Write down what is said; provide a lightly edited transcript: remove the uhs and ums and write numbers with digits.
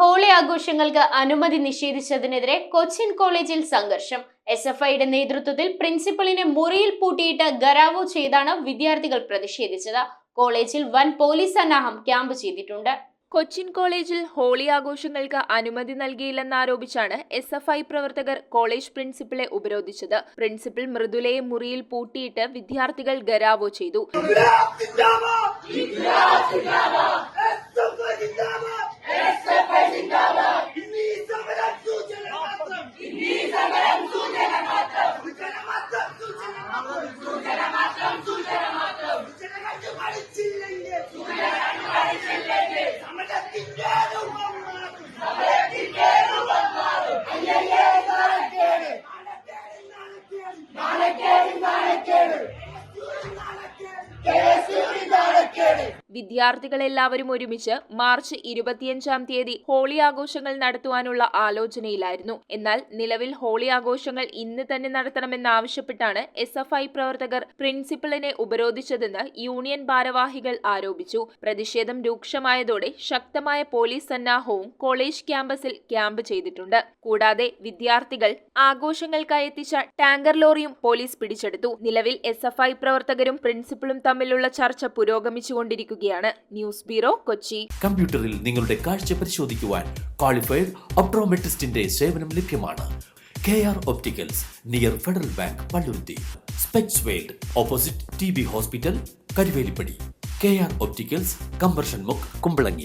Holy ആഘോഷങ്ങൾക്ക് അനുമതി നിഷേധിച്ചതിനെതിരെ കൊച്ചിൻ കോളേജിൽ സംഘർഷം. SFIയുടെ നേതൃത്വത്തിൽ പ്രിൻസിപ്പലിനെ മുറിയിൽ പൂട്ടിയിട്ട് ഗരാവോ ചെയ്താണ് വിദ്യാർത്ഥികൾ പ്രതിഷേധിച്ചത്. കോളേജിൽ വൻ പോലീസ് സന്നാഹം ക്യാമ്പ് ചെയ്തിട്ടുണ്ട്. കൊച്ചിൻ കോളേജിൽ ഹോളി ആഘോഷങ്ങൾക്ക് അനുമതി നൽകിയില്ലെന്നാരോപിച്ചാണ് SFI പ്രവർത്തകർ കോളേജ് പ്രിൻസിപ്പലെ ഉപരോധിച്ചത്. പ്രിൻസിപ്പൽ മൃദുലയെ മുറിയിൽ പൂട്ടിയിട്ട് വിദ്യാർത്ഥികൾ ഗരാവോ ചെയ്തു. വിദ്യാർത്ഥികളെല്ലാവരും ഒരുമിച്ച് മാർച്ച് 25-ാം തീയതി ഹോളി ആഘോഷങ്ങൾ നടത്തുവാനുള്ള ആലോചനയിലായിരുന്നു. എന്നാൽ നിലവിൽ ഹോളി ആഘോഷങ്ങൾ ഇന്ന് തന്നെ നടത്തണമെന്നാവശ്യപ്പെട്ടാണ് SFI പ്രവർത്തകർ പ്രിൻസിപ്പലിനെ ഉപരോധിച്ചതെന്ന് യൂണിയൻ ഭാരവാഹികൾ ആരോപിച്ചു. പ്രതിഷേധം രൂക്ഷമായതോടെ ശക്തമായ പോലീസ് സന്നാഹവും കോളേജ് ക്യാമ്പസിൽ ക്യാമ്പ് ചെയ്തിട്ടുണ്ട്. കൂടാതെ വിദ്യാർത്ഥികൾ ആഘോഷങ്ങൾക്കായി എത്തിച്ച ടാങ്കർ ലോറിയും പോലീസ് പിടിച്ചെടുത്തു. നിലവിൽ SFI പ്രവർത്തകരും പ്രിൻസിപ്പലും തമ്മിലുള്ള ചർച്ച പുരോഗമിച്ചുകൊണ്ടിരിക്കുകയാണ്. News bureau, Kochi. കമ്പ്യൂട്ടറിൽ നിങ്ങളുടെ കാഴ്ച പരിശോധിക്കുവാൻ ക്വാളിഫൈഡ് ഒപ്ട്രോമെട്രിസ്റ്റിന്റെ സേവനം ലഭ്യമാണ്. KR Opticals, near federal bank, Palluruthy. Specs world, opposite TB hospital, Karuvelippady. KR Opticals, combustion മുക്ക്, കുമ്പളങ്ങി.